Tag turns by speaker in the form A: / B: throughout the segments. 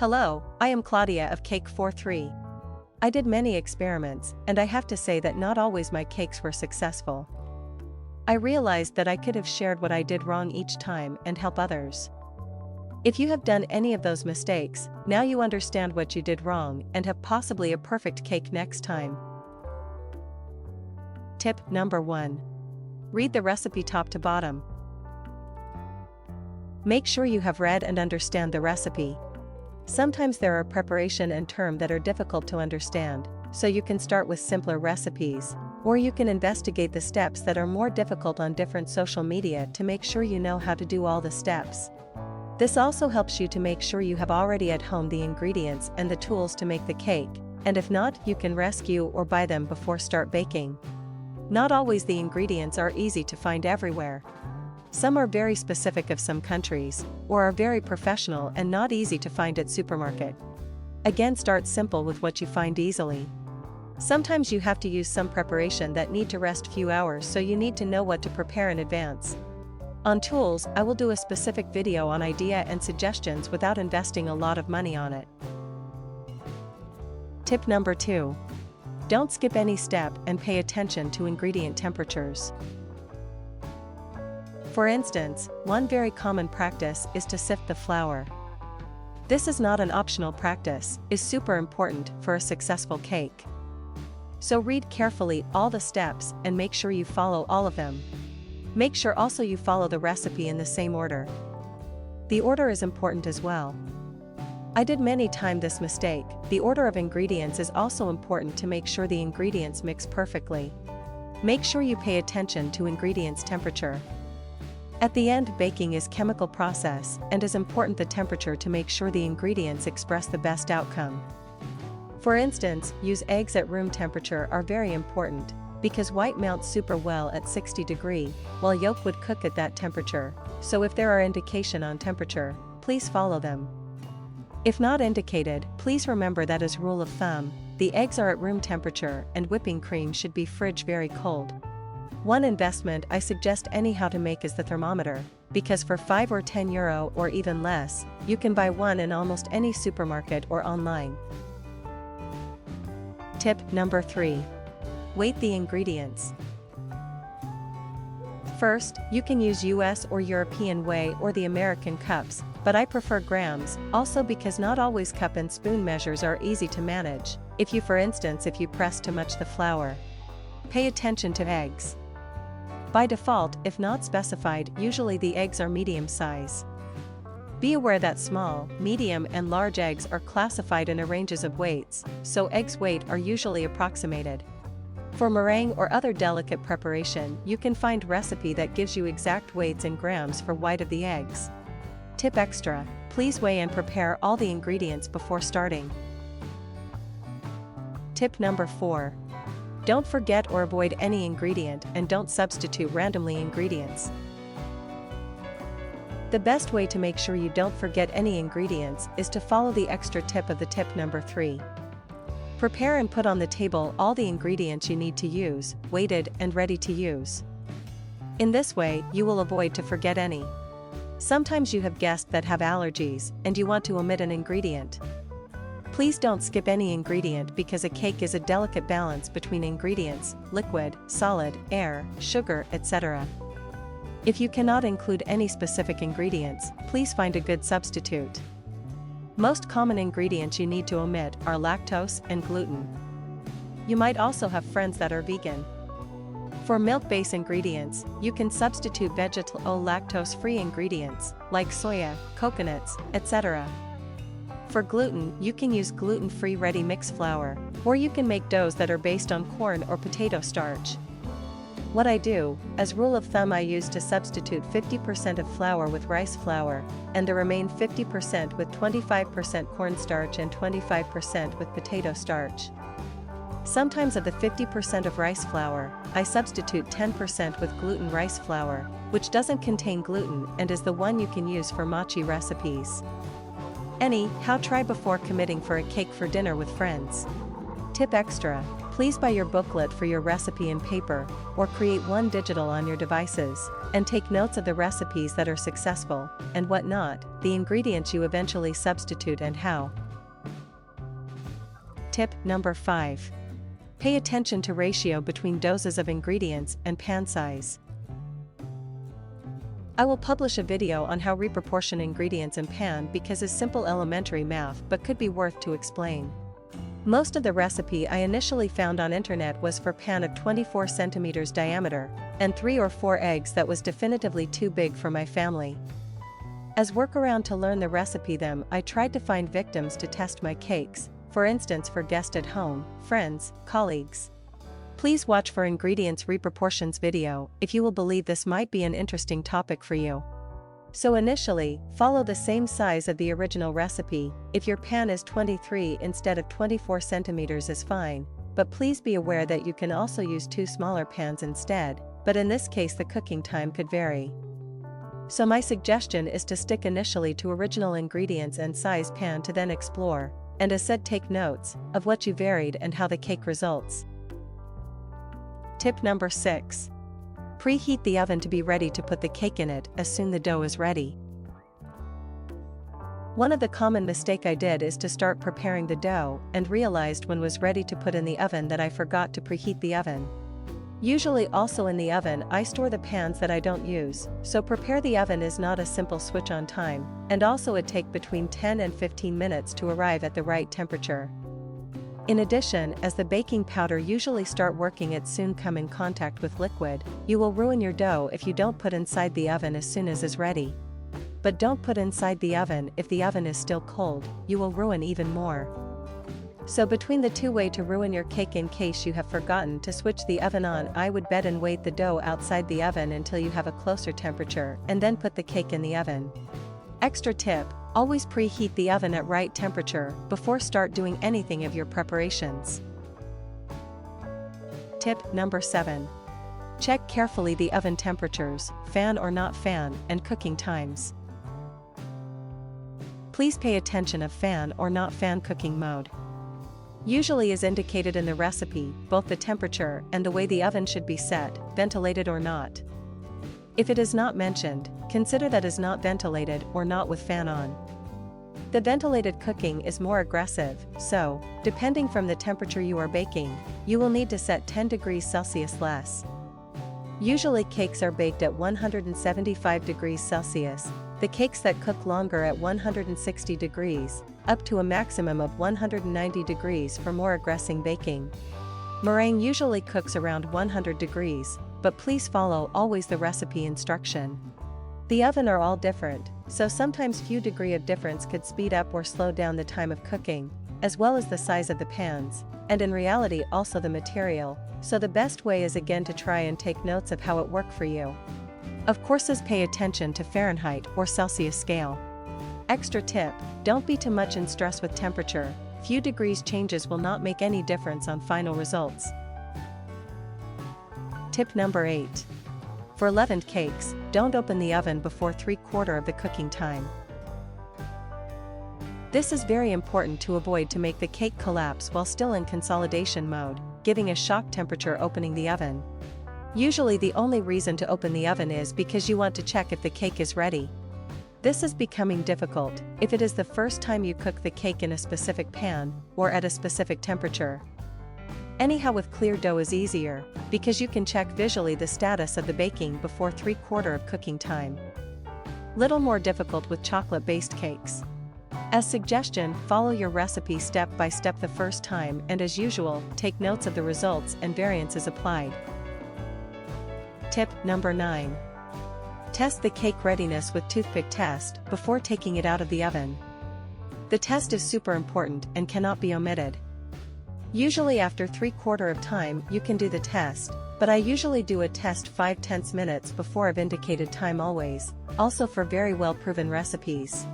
A: Hello, I am Claudia of cake4three. I did many experiments, and I have to say that not always my cakes were successful. I realized that I could have shared what I did wrong each time and help others. If you have done any of those mistakes, now you understand what you did wrong and have possibly a perfect cake next time. Tip number 1. Read the recipe top to bottom. Make sure you have read and understand the recipe. Sometimes there are preparation and terms that are difficult to understand, so you can start with simpler recipes, or you can investigate the steps that are more difficult on different social media to make sure you know how to do all the steps. This also helps you to make sure you have already at home the ingredients and the tools to make the cake, and if not, you can rescue or buy them before start baking. Not always the ingredients are easy to find everywhere. Some are very specific of some countries, or are very professional and not easy to find at supermarket. Again, start simple with what you find easily. Sometimes you have to use some preparation that need to rest few hours, so you need to know what to prepare in advance. On tools, I will do a specific video on idea and suggestions without investing a lot of money on it. Tip number 2. Don't skip any step and pay attention to ingredient temperatures. For instance, one very common practice is to sift the flour. This is not an optional practice, is super important for a successful cake. So read carefully all the steps and make sure you follow all of them. Make sure also you follow the recipe in the same order. The order is important as well. I did many times this mistake. The order of ingredients is also important to make sure the ingredients mix perfectly. Make sure you pay attention to ingredients temperature. At the end, baking is chemical process and is important the temperature to make sure the ingredients express the best outcome. For instance, use eggs at room temperature are very important, because white melts super well at 60 degrees, while yolk would cook at that temperature, so if there are indication on temperature, please follow them. If not indicated, please remember that as rule of thumb, the eggs are at room temperature and whipping cream should be fridge very cold. One investment I suggest anyhow to make is the thermometer, because for €5 or €10 or even less, you can buy one in almost any supermarket or online. Tip number 3. Weight the ingredients. First, you can use US or European weigh or the American cups, but I prefer grams, also because not always cup and spoon measures are easy to manage, for instance if you press too much the flour. Pay attention to eggs. By default, if not specified, usually the eggs are medium size. Be aware that small, medium and large eggs are classified in a ranges of weights, so eggs' weight are usually approximated. For meringue or other delicate preparation, you can find recipe that gives you exact weights in grams for white of the eggs. Tip extra, please weigh and prepare all the ingredients before starting. Tip number 4. Don't forget or avoid any ingredient and don't substitute randomly ingredients. The best way to make sure you don't forget any ingredients is to follow the extra tip of the tip number 3. Prepare and put on the table all the ingredients you need to use, weighted and ready to use. In this way, you will avoid to forget any. Sometimes you have guests that have allergies, and you want to omit an ingredient. Please don't skip any ingredient because a cake is a delicate balance between ingredients, liquid, solid, air, sugar, etc. If you cannot include any specific ingredients, please find a good substitute. Most common ingredients you need to omit are lactose and gluten. You might also have friends that are vegan. For milk-based ingredients, you can substitute vegetal or lactose-free ingredients, like soya, coconuts, etc. For gluten, you can use gluten-free ready mix flour, or you can make doughs that are based on corn or potato starch. What I do, as rule of thumb, I use to substitute 50% of flour with rice flour, and the remaining 50% with 25% cornstarch and 25% with potato starch. Sometimes of the 50% of rice flour, I substitute 10% with gluten rice flour, which doesn't contain gluten and is the one you can use for mochi recipes. Anyhow, try before committing for a cake for dinner with friends. Tip extra, please buy your booklet for your recipe in paper, or create one digital on your devices, and take notes of the recipes that are successful, and what not, the ingredients you eventually substitute and how. Tip number 5. Pay attention to ratio between doses of ingredients and pan size. I will publish a video on how reproportion ingredients in pan because it's simple elementary math but could be worth to explain. Most of the recipe I initially found on internet was for pan of 24 centimeters diameter, and 3 or 4 eggs that was definitively too big for my family. As workaround to learn the recipe I tried to find victims to test my cakes, for instance for guests at home, friends, colleagues. Please watch for ingredients reproportions video if you will believe this might be an interesting topic for you. So initially, follow the same size of the original recipe. If your pan is 23 instead of 24 centimeters is fine, but please be aware that you can also use 2 smaller pans instead, but in this case the cooking time could vary. So my suggestion is to stick initially to original ingredients and size pan to then explore, and as said take notes of what you varied and how the cake results. Tip number 6. Preheat the oven to be ready to put the cake in it as soon the dough is ready. One of the common mistake I did is to start preparing the dough and realized when was ready to put in the oven that I forgot to preheat the oven. Usually also in the oven I store the pans that I don't use, so prepare the oven is not a simple switch on time, and also it take between 10 and 15 minutes to arrive at the right temperature. In addition, as the baking powder usually start working it soon come in contact with liquid, you will ruin your dough if you don't put inside the oven as soon as is ready. But don't put inside the oven if the oven is still cold, you will ruin even more. So between the two way to ruin your cake in case you have forgotten to switch the oven on I would bet and wait the dough outside the oven until you have a closer temperature and then put the cake in the oven. Extra tip, always preheat the oven at right temperature before start doing anything of your preparations. Tip number 7. Check carefully the oven temperatures, fan or not fan, and cooking times. Please pay attention of fan or not fan cooking mode. Usually is indicated in the recipe, both the temperature and the way the oven should be set, ventilated or not. If it is not mentioned, consider that is not ventilated or not with fan on. The ventilated cooking is more aggressive, so, depending from the temperature you are baking, you will need to set 10 degrees Celsius less. Usually cakes are baked at 175 degrees Celsius, the cakes that cook longer at 160 degrees, up to a maximum of 190 degrees for more aggressive baking. Meringue usually cooks around 100 degrees, but please follow always the recipe instruction. The oven are all different, so sometimes few degree of difference could speed up or slow down the time of cooking, as well as the size of the pans, and in reality also the material, so the best way is again to try and take notes of how it worked for you. Of course pay attention to Fahrenheit or Celsius scale. Extra tip, don't be too much in stress with temperature, few degrees changes will not make any difference on final results. Tip number 8. For leavened cakes, don't open the oven before 3/4 of the cooking time. This is very important to avoid to make the cake collapse while still in consolidation mode, giving a shock temperature opening the oven. Usually the only reason to open the oven is because you want to check if the cake is ready. This is becoming difficult if it is the first time you cook the cake in a specific pan or at a specific temperature. Anyhow with clear dough is easier, because you can check visually the status of the baking before 3/4 of cooking time. Little more difficult with chocolate-based cakes. As suggestion, follow your recipe step by step the first time and as usual, take notes of the results and variances applied. Tip number 9. Test the cake readiness with toothpick test before taking it out of the oven. The test is super important and cannot be omitted. Usually after 3/4 of time you can do the test, but I usually do a test 5-10 minutes before of indicated time always, also for very well proven recipes.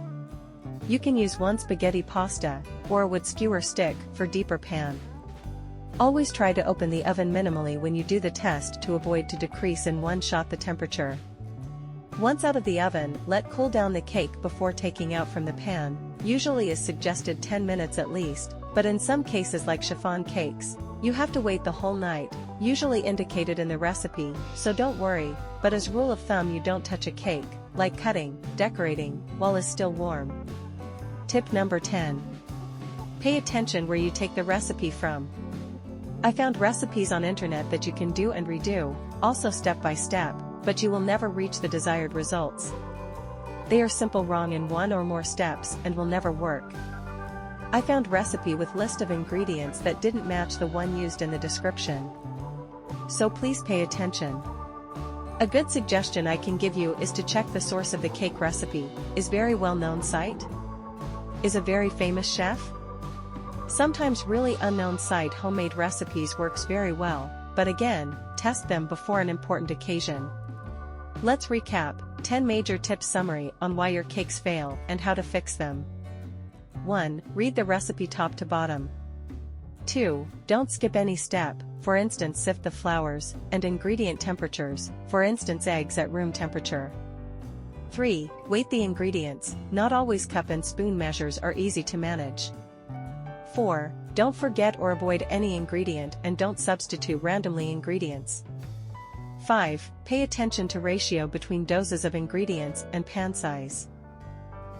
A: You can use one spaghetti pasta, or a wood skewer stick for deeper pan. Always try to open the oven minimally when you do the test to avoid to decrease in one shot the temperature. Once out of the oven, let cool down the cake before taking out from the pan, usually is suggested 10 minutes at least, but in some cases like chiffon cakes, you have to wait the whole night, usually indicated in the recipe, so don't worry, but as rule of thumb you don't touch a cake, like cutting, decorating, while it's still warm. Tip number 10. Pay attention where you take the recipe from. I found recipes on internet that you can do and redo, also step by step, but you will never reach the desired results. They are simple wrong in one or more steps and will never work. I found recipe with list of ingredients that didn't match the one used in the description. So please pay attention. A good suggestion I can give you is to check the source of the cake recipe. Is very well-known site? Is a very famous chef? Sometimes really unknown site homemade recipes works very well, but again, test them before an important occasion. Let's recap, 10 major tips summary on why your cakes fail and how to fix them. 1. Read the recipe top to bottom. 2. Don't skip any step, for instance sift the flours, and ingredient temperatures, for instance eggs at room temperature. 3. Weight the ingredients, not always cup and spoon measures are easy to manage. 4. Don't forget or avoid any ingredient and don't substitute randomly ingredients. 5. Pay attention to ratio between doses of ingredients and pan size.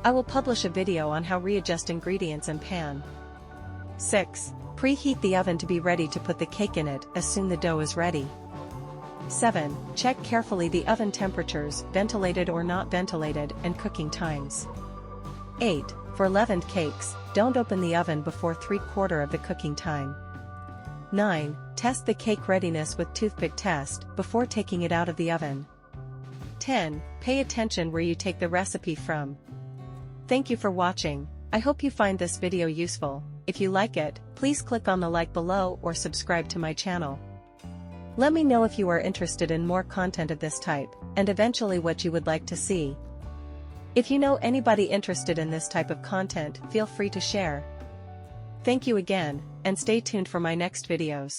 A: I will publish a video on how readjust ingredients and pan. 6. Preheat the oven to be ready to put the cake in it as soon the dough is ready. 7. Check carefully the oven temperatures, ventilated or not ventilated, and cooking times. 8. For leavened cakes, don't open the oven before 3/4 of the cooking time. 9. Test the cake readiness with toothpick test before taking it out of the oven. 10. Pay attention where you take the recipe from. Thank you for watching. I hope you find this video useful. If you like it, please click on the like below or subscribe to my channel. Let me know if you are interested in more content of this type, and eventually what you would like to see. If you know anybody interested in this type of content, feel free to share. Thank you again, and stay tuned for my next videos.